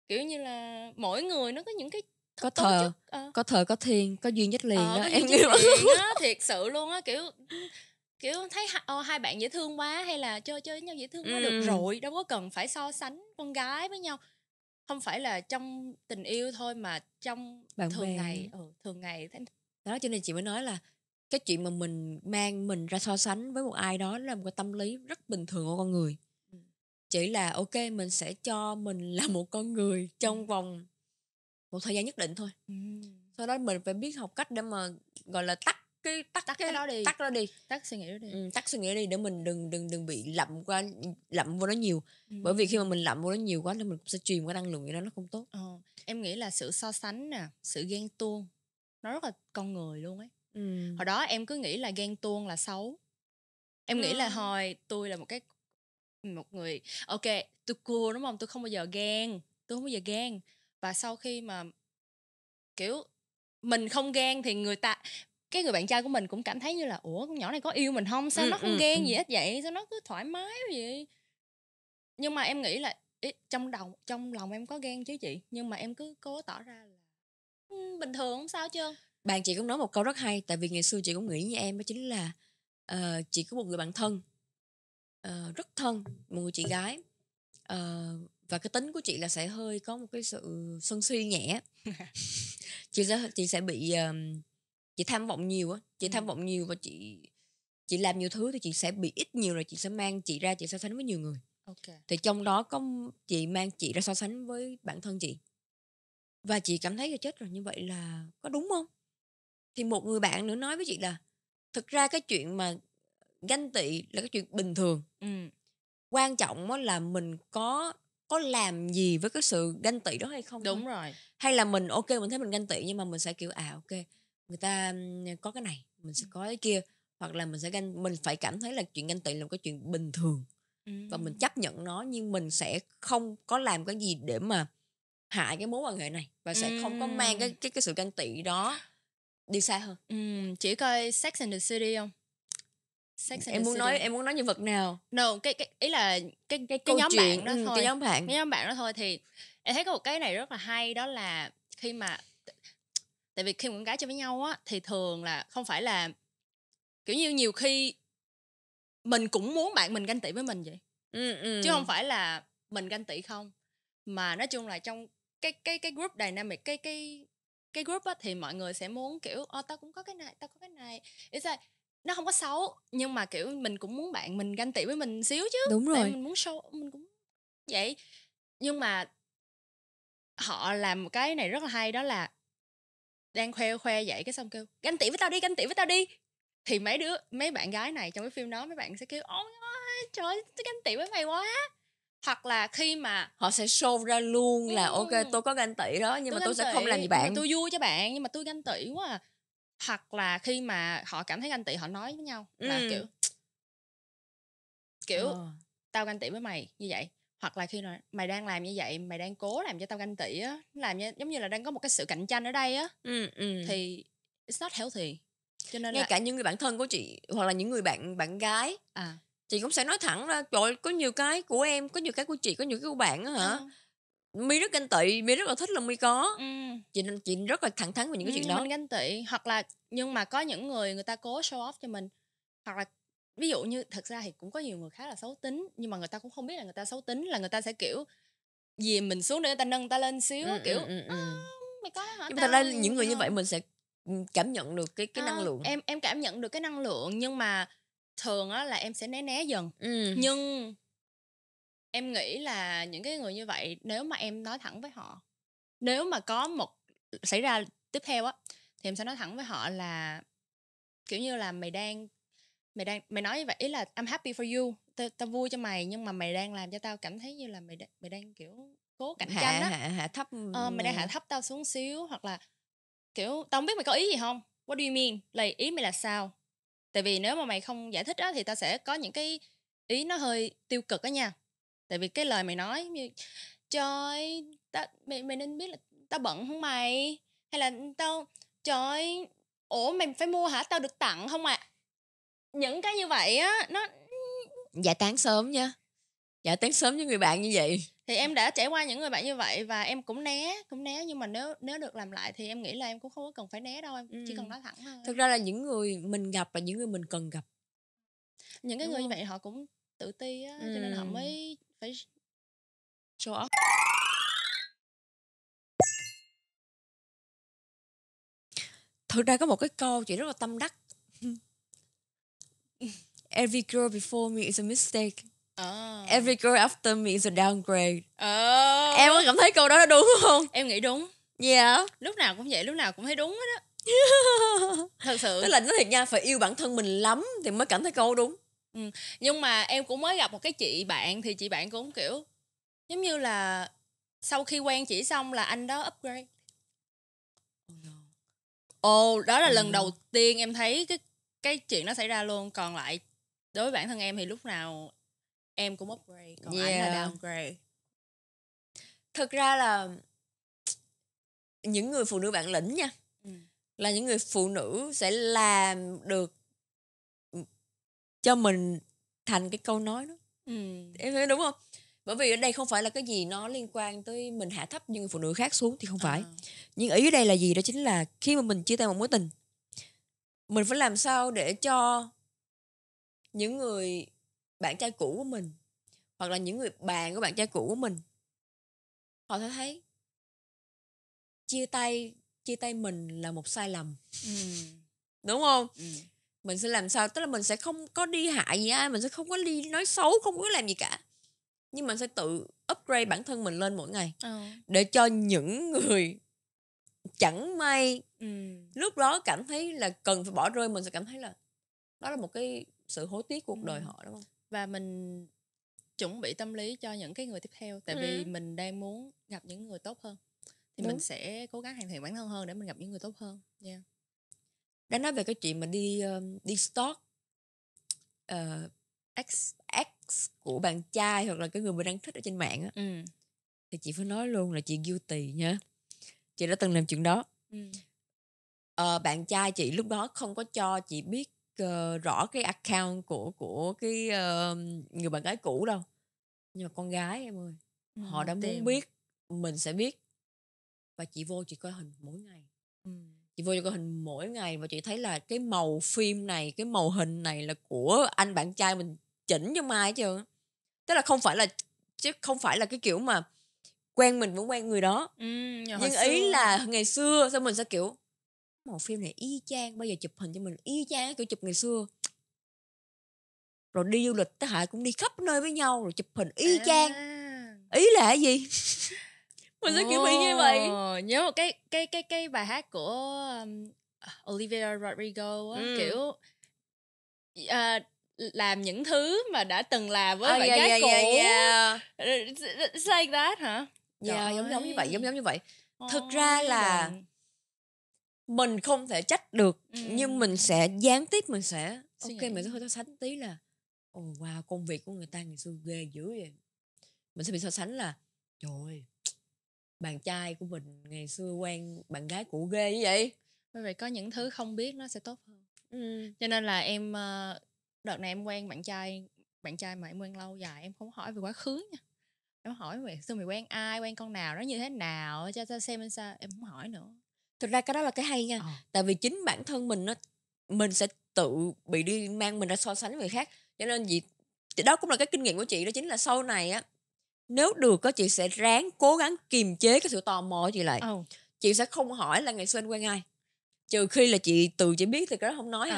Kiểu như là mỗi người nó có những cái có thờ có thiên, có duyên dứt liền đó có em duyên hiểu liền á, thiệt sự luôn á, kiểu thấy hai bạn dễ thương quá, hay là chơi với nhau dễ thương quá được rồi, đâu có cần phải so sánh con gái với nhau. Không phải là trong tình yêu thôi mà trong bạn thường bè. ngày thường ngày đó. Cho nên chị mới nói là cái chuyện mà mình mang mình ra so sánh với một ai đó là một cái tâm lý rất bình thường của con người. Chỉ là ok, mình sẽ cho mình là một con người trong vòng một thời gian nhất định thôi. Sau đó mình phải biết học cách để mà gọi là tắt cái đó đi. Tắt nó đi. Tắt suy nghĩ đó đi. Tắt suy nghĩ đi để mình đừng bị lậm vô nó nhiều. Bởi vì khi mà mình lậm vô nó nhiều quá thì mình sẽ truyền cái năng lượng vậy đó, nó không tốt. Em nghĩ là sự so sánh nè, sự ghen tuông nó rất là con người luôn ấy. Hồi đó em cứ nghĩ là ghen tuông là xấu. Em nghĩ là hồi tôi là một người ok, tôi cool đúng không, tôi không bao giờ ghen. Và sau khi mà kiểu mình không ghen thì người bạn trai của mình cũng cảm thấy như là ủa, con nhỏ này có yêu mình không, sao nó không ghen gì hết vậy, sao nó cứ thoải mái vậy. Nhưng mà em nghĩ là trong lòng em có ghen chứ chị, nhưng mà em cứ cố tỏ ra là bình thường không sao hết trơn. Bạn chị cũng nói một câu rất hay, tại vì ngày xưa chị cũng nghĩ như em, đó chính là chị có một người bạn thân rất thân, một người chị gái, và cái tính của chị là sẽ hơi có một cái sự sân si nhẹ. chị sẽ bị chị tham vọng nhiều á, chị tham vọng nhiều và chị làm nhiều thứ thì chị sẽ bị ít nhiều, rồi chị sẽ mang chị ra, chị so sánh với nhiều người. Thì trong đó có chị mang chị ra so sánh với bản thân chị, và chị cảm thấy là chết rồi, như vậy là có đúng không? Thì một người bạn nữa nói với chị là thực ra cái chuyện mà ganh tị là cái chuyện bình thường. Quan trọng là mình có làm gì với cái sự ganh tị đó hay không. Đúng rồi. Hay là mình ok, mình thấy mình ganh tị nhưng mà mình sẽ kiểu ok, người ta có cái này mình sẽ có cái kia, hoặc là mình phải cảm thấy là chuyện ganh tị là một cái chuyện bình thường và mình chấp nhận nó, nhưng mình sẽ không có làm cái gì để mà hại cái mối quan hệ này, và sẽ không có mang cái sự ganh tị đó đi xa hơn. Chỉ coi Sex and the City không? Em muốn nói nhân vật nào? No, cái ý là cái nhóm bạn đó thôi. Cái nhóm bạn đó thôi thì em thấy có một cái này rất là hay, đó là khi mà tại vì khi con gái chơi với nhau á thì thường là không phải là kiểu như nhiều khi mình cũng muốn bạn mình ganh tị với mình vậy. Chứ không phải là mình ganh tị không, mà nói chung là trong cái group dynamic, cái group á thì mọi người sẽ muốn kiểu tao cũng có cái này, tao có cái này. Nó không có xấu, nhưng mà kiểu mình cũng muốn bạn mình ganh tị với mình xíu chứ. Đúng rồi. Tại mình muốn show, mình cũng vậy. Nhưng mà họ làm một cái này rất là hay, đó là đang khoe vậy cái xong kêu ganh tị với tao đi. Thì mấy bạn gái này trong cái phim đó, mấy bạn sẽ kêu ôi trời ơi, tôi ganh tị với mày quá. Hoặc là khi mà họ sẽ show ra luôn là ok, tôi có ganh tị đó, nhưng mà tôi sẽ không làm gì bạn. Tôi vui cho bạn, nhưng mà tôi ganh tị quá à. Hoặc là khi mà họ cảm thấy ganh tị, họ nói với nhau là kiểu tao ganh tị với mày như vậy. Hoặc là khi mà mày đang làm như vậy, mày đang cố làm cho tao ganh tị á, làm như giống như là đang có một cái sự cạnh tranh ở đây á, thì it's not healthy. Cho nên ngay cả những người bạn thân của chị hoặc là những người bạn gái chị cũng sẽ nói thẳng ra, trời, có nhiều cái của em, có nhiều cái của chị, có nhiều cái của bạn á hả, My rất ganh tị, My rất là thích là My có. Chị rất là thẳng thắn về những cái chuyện đó. Mình ganh tị. Hoặc là nhưng mà có những người ta cố show off cho mình. Hoặc là ví dụ như thật ra thì cũng có nhiều người khá là xấu tính, nhưng mà người ta cũng không biết là người ta xấu tính, là người ta sẽ kiểu dìm mình xuống để người ta nâng ta lên xíu, kiểu mày có đó hả? Nhưng mà thật ra những người như vậy mình sẽ cảm nhận được cái năng lượng. Em cảm nhận được cái năng lượng, nhưng mà thường á là em sẽ né dần. Nhưng em nghĩ là những cái người như vậy, nếu mà em nói thẳng với họ, nếu mà có một xảy ra tiếp theo á, thì em sẽ nói thẳng với họ là kiểu như là mày nói như vậy, ý là I'm happy for you, tao vui cho mày, nhưng mà mày đang làm cho tao cảm thấy như là mày đang kiểu cố cạnh tranh á, hạ thấp mày đang hạ thấp tao xuống xíu. Hoặc là kiểu tao không biết mày có ý gì không, what do you mean, là ý mày là sao? Tại vì nếu mà mày không giải thích á thì tao sẽ có những cái ý nó hơi tiêu cực á nha. Tại vì cái lời mày nói như trời, mày nên biết là tao bận không mày, hay là tao trời, ủa mày phải mua hả, tao được tặng không à. Những cái như vậy á, nó giải tán sớm nha, giải tán sớm với người bạn như vậy. Thì em đã trải qua những người bạn như vậy và em cũng né. Nhưng mà nếu được làm lại thì em nghĩ là em cũng không có cần phải né đâu, em chỉ cần nói thẳng thôi. Thực ra là những người mình gặp là những người mình cần gặp. Những cái người như vậy họ cũng tự ti á, cho nên họ mới phải show off. Thực ra có một cái câu chị rất là tâm đắc. Every girl before me is a mistake. Every girl after me is a downgrade. Em có cảm thấy câu đó đúng không? Em nghĩ đúng. Yeah. Lúc nào cũng vậy, lúc nào cũng thấy đúng hết á. Thật sự. Tức là nói thiệt nha, phải yêu bản thân mình lắm thì mới cảm thấy câu đúng. Nhưng mà em cũng mới gặp một cái chị bạn, thì chị bạn cũng kiểu giống như là sau khi quen chị xong là anh đó upgrade. Đó là lần đầu tiên em thấy cái chuyện đó xảy ra luôn. Còn lại đối với bản thân em thì lúc nào em cũng upgrade, còn anh là downgrade. Thực ra là những người phụ nữ bản lĩnh nha, là những người phụ nữ sẽ làm được cho mình thành cái câu nói đó. Em thấy đúng không? Bởi vì ở đây không phải là cái gì nó liên quan tới mình hạ thấp những người phụ nữ khác xuống, thì không phải. Nhưng ý ở đây là gì? Đó chính là khi mà mình chia tay một mối tình, mình phải làm sao để cho những người bạn trai cũ của mình, hoặc là những người bạn của bạn trai cũ của mình, họ sẽ thấy chia tay mình là một sai lầm. Đúng không? Mình sẽ làm sao, tức là mình sẽ không có đi hại gì ai, mình sẽ không có đi nói xấu, không có làm gì cả, nhưng mình sẽ tự upgrade bản thân mình lên mỗi ngày, để cho những người chẳng may lúc đó cảm thấy là cần phải bỏ rơi, mình sẽ cảm thấy là đó là một cái sự hối tiếc cuộc đời họ, đúng không? Và mình chuẩn bị tâm lý cho những cái người tiếp theo, tại vì mình đang muốn gặp những người tốt hơn, thì mình sẽ cố gắng hoàn thiện bản thân hơn để mình gặp những người tốt hơn. Đã nói về cái chuyện mà đi stalk ex của bạn trai hoặc là cái người mình đang thích ở trên mạng á, thì chị phải nói luôn là chị guilty nha. Chị đã từng làm chuyện đó. Bạn trai chị lúc đó không có cho chị biết rõ cái account của cái người bạn gái cũ đâu, nhưng mà con gái em ơi, họ đã muốn biết, mình sẽ biết. Và chị vô chị coi hình mỗi ngày. Chị vô chị coi hình mỗi ngày và chị thấy là cái màu phim này, cái màu hình này là của anh bạn trai mình chỉnh cho mai hết trơn. Tức là không phải là cái kiểu mà quen mình vẫn quen người đó. Nhưng ý là ngày xưa sao mình sẽ kiểu màu phim này y chang, bây giờ chụp hình cho mình y chang kiểu chụp ngày xưa. Rồi đi du lịch tới Hải cũng đi khắp nơi với nhau rồi chụp hình y chang. Ý là cái gì? Mình sẽ kiểu bị như vậy. Nhớ một cái bài hát của Olivia Rodrigo á, kiểu làm những thứ mà đã từng làm với bạn gái cũ. It's like that hả? Giống như vậy. Thực ra là mình không thể trách được, nhưng mình sẽ gián tiếp mình sẽ mình sẽ hơi so sánh tí là wow, công việc của người ta ngày xưa ghê dữ vậy. Mình sẽ bị so sánh là trời ơi, bạn trai của mình ngày xưa quen bạn gái cũ ghê như vậy. Bởi vậy có những thứ không biết nó sẽ tốt hơn. Cho nên là em đợt này em quen bạn trai mà em quen lâu dài, em không hỏi về quá khứ nha. Em hỏi về xưa mày quen ai, quen con nào, nó như thế nào, cho tao xem sao, em không hỏi nữa. Thực ra cái đó là cái hay nha. Tại vì chính bản thân mình sẽ tự bị đi mang mình ra so sánh với người khác. Cho nên đó cũng là cái kinh nghiệm của chị, đó chính là sau này á, nếu được á, chị sẽ ráng cố gắng kiềm chế cái sự tò mò của chị lại. Chị sẽ không hỏi là ngày xưa anh quen ai, trừ khi là chị biết thì cái đó không nói.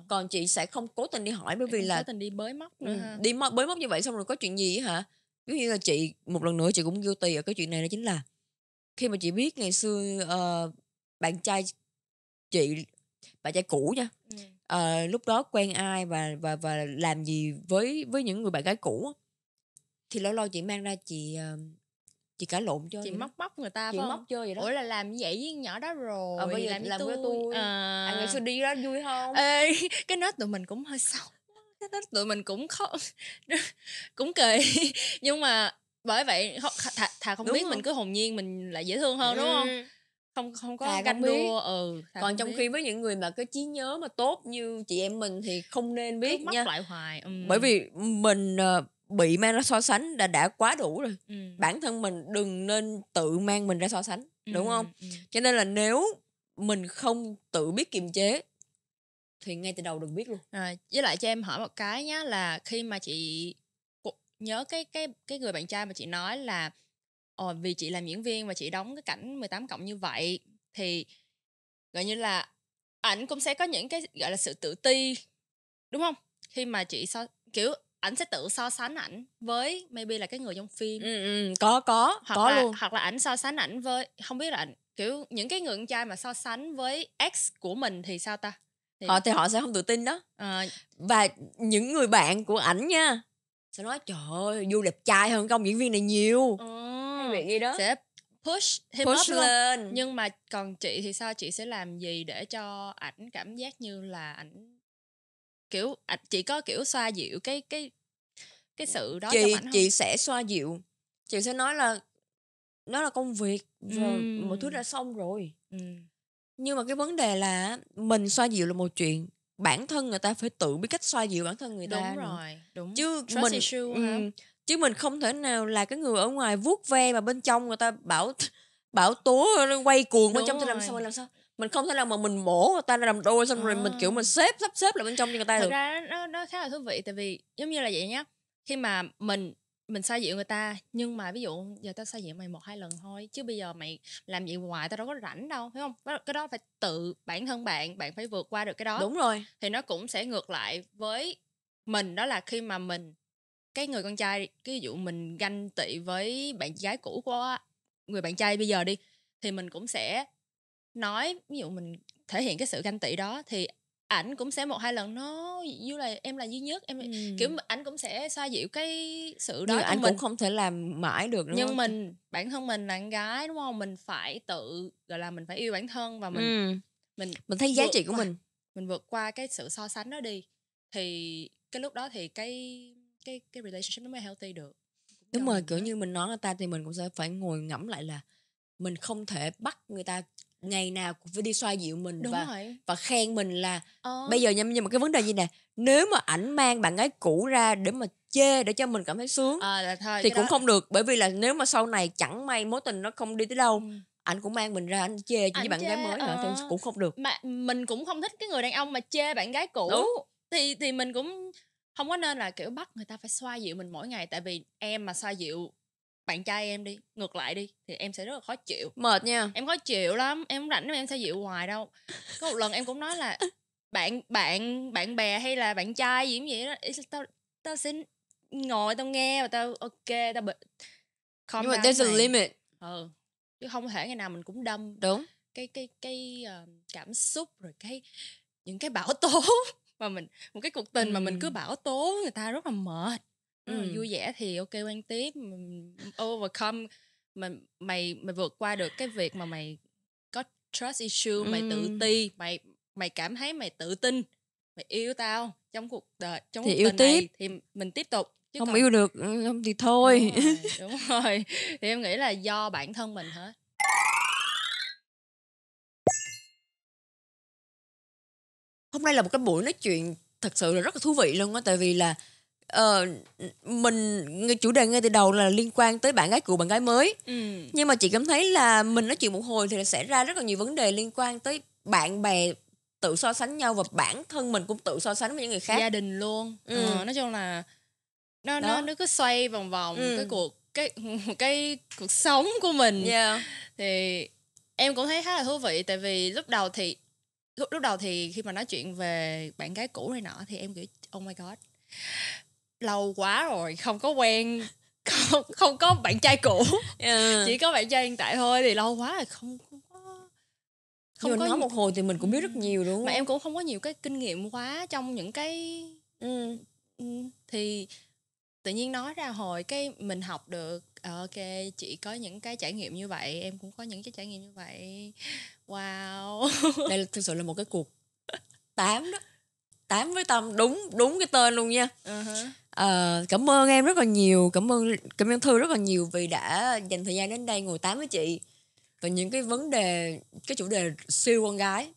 Còn chị sẽ không cố tình đi hỏi, bởi vì là cố tình đi bới móc nữa ha. Đi bới móc như vậy xong rồi có chuyện gì hả? Ví dụ như là chị một lần nữa chị cũng guilty ở cái chuyện này, đó chính là khi mà chị biết ngày xưa bạn trai cũ nha, lúc đó quen ai và làm gì với những người bạn gái cũ, thì lâu lâu chị mang ra chị cãi lộn cho chị móc người ta, chị móc chơi vậy đó. Ủa là làm như vậy với nhỏ đó rồi, bây giờ làm với tôi ngày xưa đi đó vui không? Ê, cái nết tụi mình cũng hơi xấu, cái nết tụi mình cũng khó cũng kỳ. Nhưng mà bởi vậy thà không biết, mình cứ hồn nhiên mình lại dễ thương hơn, đúng không? Không có ganh đua. Còn trong khi với những người mà cái trí nhớ mà tốt như chị em mình thì không nên biết nha, móc lại hoài. Bởi vì mình bị mang ra so sánh đã quá đủ rồi. Bản thân mình đừng nên tự mang mình ra so sánh, đúng không? Cho nên là nếu mình không tự biết kiềm chế thì ngay từ đầu đừng biết luôn. Với lại cho em hỏi một cái nhá, là khi mà chị nhớ cái người bạn trai mà chị nói là vì chị làm diễn viên và chị đóng cái cảnh 18 cộng như vậy, thì gọi như là ảnh cũng sẽ có những cái gọi là sự tự ti, đúng không? Khi mà chị kiểu ảnh sẽ tự so sánh ảnh với maybe là cái người trong phim. Có hoặc luôn. Hoặc là ảnh so sánh ảnh với, không biết là kiểu những cái người con trai mà so sánh với ex của mình thì sao ta? Thì họ sẽ không tự tin đó. Và những người bạn của ảnh nha sẽ nói trời ơi Du đẹp trai hơn công diễn viên này nhiều. Hay việc gì đó sẽ push him push up lên luôn. Nhưng mà còn chị thì sao? Chị sẽ làm gì để cho ảnh cảm giác như là ảnh kiểu chị có kiểu xoa dịu cái sự đó trong ảnh không? Chị sẽ xoa dịu. Chị sẽ nói là nó là công việc rồi, mọi thứ đã xong rồi. Nhưng mà cái vấn đề là mình xoa dịu là một chuyện, bản thân người ta phải tự biết cách xoa dịu bản thân người ta. Đúng rồi, đúng. Chứ Trust mình issue hả? chứ mình không thể nào là cái người ở ngoài vuốt ve mà bên trong người ta bảo tố quay cuồng bên trong thì làm sao mình không thể nào mà mình mổ người ta ra làm đôi xong rồi mình kiểu mình sắp xếp lại bên trong cho người ta thật được. ra nó khá là thú vị, tại vì giống như là vậy nhá, khi mà mình xoa dịu người ta, nhưng mà ví dụ giờ tao xoa dịu mày 1-2 lần thôi, chứ bây giờ mày làm vậy hoài tao đâu có rảnh đâu, phải không? Cái đó phải tự bản thân bạn phải vượt qua được cái đó. Đúng rồi. Thì nó cũng sẽ ngược lại với mình, đó là khi mà mình, cái người con trai, cái ví dụ mình ganh tị với bạn gái cũ của người bạn trai bây giờ đi, thì mình cũng sẽ nói, ví dụ mình thể hiện cái sự ganh tị đó thì ảnh cũng sẽ 1-2 lần nó như là em là duy nhất em, kiểu ảnh cũng sẽ xoa dịu cái sự đó. Nhưng cho anh mình cũng không thể làm mãi được đúng nhưng không? mình bản thân mình là con gái đúng không, mình phải tự gọi là mình phải yêu bản thân và mình thấy giá trị của mình vượt qua cái sự so sánh đó đi, thì cái lúc đó thì cái relationship nó mới healthy được. Đúng rồi, kiểu như mình nói người ta thì mình cũng sẽ phải ngồi ngẫm lại là mình không thể bắt người ta ngày nào cũng phải đi xoa dịu mình. Đúng và rồi. và khen mình là bây giờ nhưng mà cái vấn đề gì nè, nếu mà ảnh mang bạn gái cũ ra để mà chê để cho mình cảm thấy sướng thì cũng không được, bởi vì là nếu mà sau này chẳng may mối tình nó không đi tới đâu, ảnh cũng mang mình ra ảnh chê với bạn gái mới nữa thì cũng không được. Mà mình cũng không thích cái người đàn ông mà chê bạn gái cũ. Thì mình cũng không có nên là kiểu bắt người ta phải xoa dịu mình mỗi ngày, tại vì em mà xoa dịu bạn trai em đi, ngược lại đi, thì em sẽ rất là khó chịu, mệt nha, em khó chịu lắm, em không rảnh em xoa dịu hoài đâu. Có một lần em cũng nói là bạn bè hay là bạn trai gì cũng vậy đó, tao sẽ ngồi tao nghe và tao ok, tao nhưng mà there's a limit. Chứ không thể ngày nào mình cũng đâm đúng cái cảm xúc rồi những cái bão tố mà mình, một cái cuộc tình mà mình cứ bão tố người ta rất là mệt. Vui vẻ thì ok quen tiếp, overcome, mày vượt qua được cái việc mà mày có trust issue, mày tự ti, mày cảm thấy mày tự tin, mày yêu tao trong cuộc đời, trong cuộc tình này thì mình tiếp tục. Chứ không yêu được không thì thôi. Đúng rồi. Thì em nghĩ là do bản thân mình hết. Hôm nay là một cái buổi nói chuyện thật sự là rất là thú vị luôn á, tại vì là mình chủ đề ngay từ đầu là liên quan tới bạn gái cũ bạn gái mới. Nhưng mà chị cảm thấy là mình nói chuyện một hồi thì sẽ ra rất là nhiều vấn đề liên quan tới bạn bè tự so sánh nhau, và bản thân mình cũng tự so sánh với những người khác, gia đình luôn. Nói chung là nó cứ xoay vòng vòng cái cuộc sống của mình. Thì em cũng thấy khá là thú vị, tại vì lúc đầu thì khi mà nói chuyện về bạn gái cũ này nọ thì em kiểu oh my god, lâu quá rồi không có quen, không có bạn trai cũ, chỉ có bạn trai hiện tại thôi, thì lâu quá rồi không có nói một hồi thì mình cũng biết rất nhiều đúng không? Mà em cũng không có nhiều cái kinh nghiệm quá trong những cái thì tự nhiên nói ra hồi cái mình học được ok, chị có những cái trải nghiệm như vậy, em cũng có những cái trải nghiệm như vậy. Wow. Đây là thực sự là một cái cuộc 8 đó, 8 với Tâm, đúng cái tên luôn nha. Cảm ơn em rất là nhiều, cảm ơn Thư rất là nhiều vì đã dành thời gian đến đây ngồi tám với chị và những cái vấn đề, cái chủ đề siêu con gái,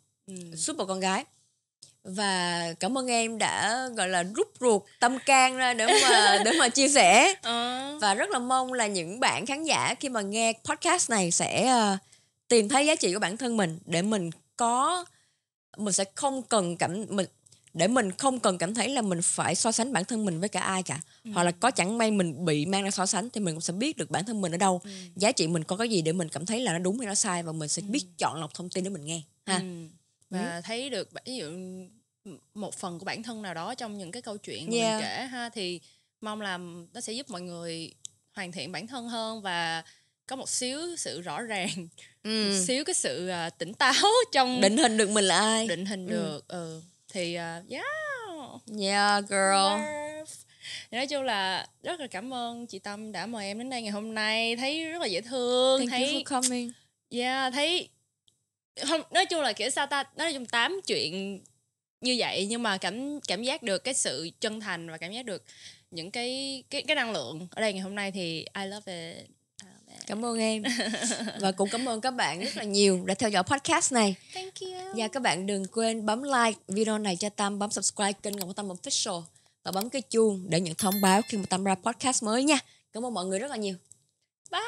super con gái. Và cảm ơn em đã gọi là rút ruột tâm can ra để mà chia sẻ. Và rất là mong là những bạn khán giả khi mà nghe podcast này sẽ tìm thấy giá trị của bản thân mình, để mình sẽ không cần mình không cần cảm thấy là mình phải so sánh bản thân mình với cả ai cả. Hoặc là có chẳng may mình bị mang ra so sánh thì mình cũng sẽ biết được bản thân mình ở đâu, giá trị mình có cái gì để mình cảm thấy là nó đúng hay nó sai, và mình sẽ biết chọn lọc thông tin để mình nghe ha. Và thấy được ví dụ một phần của bản thân nào đó trong những cái câu chuyện mà mình kể ha, thì mong là nó sẽ giúp mọi người hoàn thiện bản thân hơn và có một xíu sự rõ ràng, Ừ. một xíu cái sự tỉnh táo trong Định hình được mình là ai. định hình được. Thì Yeah girl. Nói chung là rất là cảm ơn chị Tâm đã mời em đến đây ngày hôm nay, thấy rất là dễ thương. Thank you for coming. Thấy không, nói chung là kiểu sao ta, nói chung tám chuyện như vậy nhưng mà cảm giác được cái sự chân thành và cảm giác được những cái năng lượng ở đây ngày hôm nay thì I love it. Cảm ơn em. Và cũng cảm ơn các bạn rất là nhiều đã theo dõi podcast này. Thank you. Và các bạn đừng quên bấm like video này cho Tâm, bấm subscribe kênh Ngọc Tâm Official và bấm cái chuông để nhận thông báo khi mà Tâm ra podcast mới nha. Cảm ơn mọi người rất là nhiều. Bye.